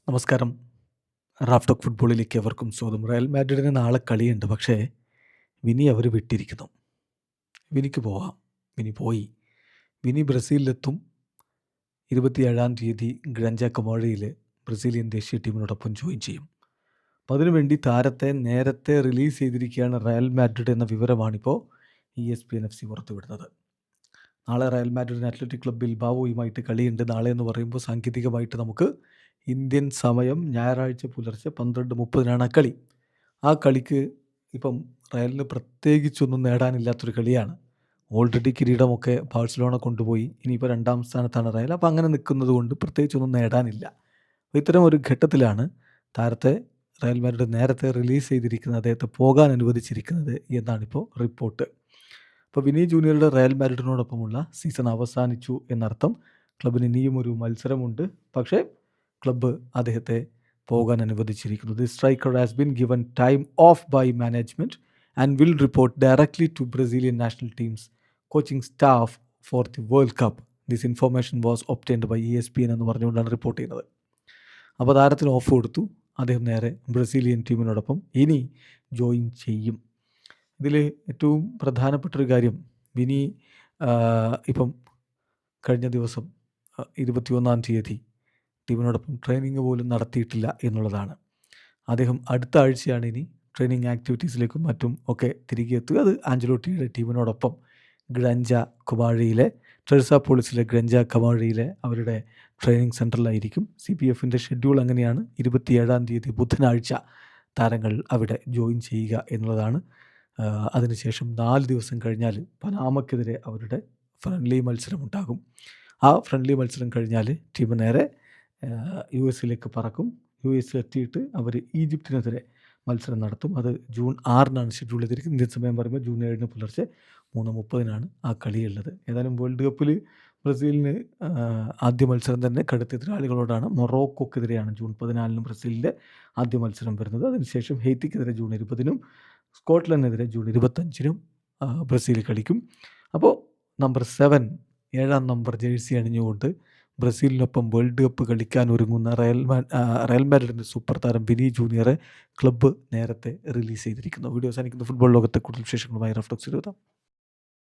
നമസ്കാരം. Raf talk ഫുട്ബോളിലേക്ക് എവർക്കും സ്വാഗതം. റയൽ മാഡ്രിഡിന് നാളെ കളിയുണ്ട്. പക്ഷേ വിനി അവർ വിട്ടിരിക്കുന്നു. വിനിക്ക് പോവാം. വിനി പോയി. വിനി ബ്രസീലിലെത്തും. 27-ാം തീയതി ഗ്രഞ്ച കമോഴയിൽ ബ്രസീലിയൻ ദേശീയ ടീമിനോടൊപ്പം ജോയിൻ ചെയ്യും. അപ്പോൾ അതിനുവേണ്ടി താരത്തെ നേരത്തെ റിലീസ് ചെയ്തിരിക്കുകയാണ് റയൽ മാഡ്രിഡ് എന്ന വിവരമാണിപ്പോൾ ESPN FC പുറത്തുവിടുന്നത്. നാളെ റയൽ മാഡ്രിഡിന് അത്ലറ്റിക് ക്ലബ് ബിൽബാവോയുമായിട്ട് കളിയുണ്ട്. നാളെ എന്ന് പറയുമ്പോൾ സാങ്കേതികമായിട്ട് നമുക്ക് ഇന്ത്യൻ സമയം ഞായറാഴ്ച പുലർച്ചെ 12:30 ആ കളി. ആ കളിക്ക് ഇപ്പം റയലിന് പ്രത്യേകിച്ചൊന്നും നേടാനില്ലാത്തൊരു കളിയാണ്. ഓൾറെഡി കിരീടമൊക്കെ ബാഴ്സലോണ കൊണ്ടുപോയി. ഇനിയിപ്പോൾ 2ാം സ്ഥാനത്താണ് റയൽ. അപ്പോൾ അങ്ങനെ നിൽക്കുന്നത് കൊണ്ട് പ്രത്യേകിച്ചൊന്നും നേടാനില്ല. അപ്പോൾ ഇത്തരം ഒരു ഘട്ടത്തിലാണ് താരത്തെ റയൽ മാഡ്രിഡ് നേരത്തെ റിലീസ് ചെയ്തിരിക്കുന്നത്, അദ്ദേഹത്തെ പോകാൻ അനുവദിച്ചിരിക്കുന്നത് എന്നാണിപ്പോൾ റിപ്പോർട്ട്. അപ്പോൾ വിനി ജൂനിയറുടെ റയൽ മാഡ്രിഡിനോടൊപ്പമുള്ള സീസൺ അവസാനിച്ചു എന്നർത്ഥം. ക്ലബിന് ഇനിയും ഒരു മത്സരമുണ്ട്. പക്ഷേ ക്ലബ്ബ് അദ്ദേഹത്തെ പോകാൻ അനുവദിച്ചിരിക്കുന്നു. The striker has been given time off by management and will report directly to Brazilian national teams coaching staff for the world cup. This information was obtained by ESPN എന്ന് പറഞ്ഞുകൊണ്ടാണ് റിപ്പോർട്ട് ചെയ്യുന്നത്. അപ്പോൾ താരത്തിന് of കൊടുത്തു. അദ്ദേഹം നേരെ Brazilian ടീമിനോടൊപ്പം ഇനി join ചെയ്യും. ഇതിൽ ഏറ്റവും പ്രധാനപ്പെട്ടൊരു കാര്യം, വിനി ഇപ്പം കഴിഞ്ഞ ദിവസം 21-ാം തീയതി ടീമിനോടൊപ്പം ട്രെയിനിങ് പോലും നടത്തിയിട്ടില്ല എന്നുള്ളതാണ്. അദ്ദേഹം അടുത്ത ആഴ്ചയാണ് ഇനി ട്രെയിനിങ് ആക്ടിവിറ്റീസിലേക്കും മറ്റും ഒക്കെ തിരികെ എത്തുക. അത് ആഞ്ചലോട്ടിയുടെ ടീമിനോടൊപ്പം ഗ്രഞ്ച കമാഴയിലെ ട്രെസാപോളിസിലെ ഗ്രഞ്ച കമാഴയിലെ അവരുടെ ട്രെയിനിങ് സെൻറ്ററിലായിരിക്കും. CBFൻ്റെ ഷെഡ്യൂൾ അങ്ങനെയാണ്. 27-ാം തീയതി ബുധനാഴ്ച താരങ്ങൾ അവിടെ ജോയിൻ ചെയ്യുക എന്നുള്ളതാണ്. അതിനുശേഷം 4 ദിവസം കഴിഞ്ഞാൽ പനാമയ്ക്കെതിരെ അവരുടെ ഫ്രണ്ട്ലി മത്സരമുണ്ടാകും. ആ ഫ്രണ്ട്ലി മത്സരം കഴിഞ്ഞാൽ ടീം നേരെ US പറക്കും. US-എത്തിയിട്ട് അവർ ഈജിപ്തിനെതിരെ മത്സരം നടത്തും. അത് ജൂൺ 6-നാണ് ഷെഡ്യൂൾ ചെയ്തിരിക്കുന്നത്. ഇന്ത്യൻ സമയം പറയുമ്പോൾ ജൂൺ 7-ന് പുലർച്ചെ 3:30-നാണ് ആ കളിയുള്ളത്. ഏതായാലും വേൾഡ് കപ്പിൽ ബ്രസീലിന് ആദ്യ മത്സരം തന്നെ കടുത്ത എതിരാളികളോടാണ്. മൊറോക്കോക്കെതിരെയാണ് ജൂൺ 14-ന് ബ്രസീലിൻ്റെ ആദ്യ മത്സരം വരുന്നത്. അതിനുശേഷം ഹെയ്ത്തിക്കെതിരെ ജൂൺ 20-നും സ്കോട്ട്ലൻഡിനെതിരെ ജൂൺ 25-നും ബ്രസീൽ കളിക്കും. അപ്പോൾ നമ്പർ 7, 7-ാം നമ്പർ ജേഴ്സി അണിഞ്ഞുകൊണ്ട് ബ്രസീലിനൊപ്പം വേൾഡ് കപ്പ് കളിക്കാൻ ഒരുങ്ങുന്ന റയൽ മാഡ്രിഡിൻ്റെ സൂപ്പർ താരം വിനി ജൂനിയറെ ക്ലബ്ബ് നേരത്തെ റിലീസ് ചെയ്തിരിക്കുന്നു. വീഡിയോ അവസാനിക്കുന്ന ഫുട്ബോൾ ലോകത്തെ കൂടുതൽ വിശേഷങ്ങളുമായി റാഫ് ടോക്സ് എഴുതാം.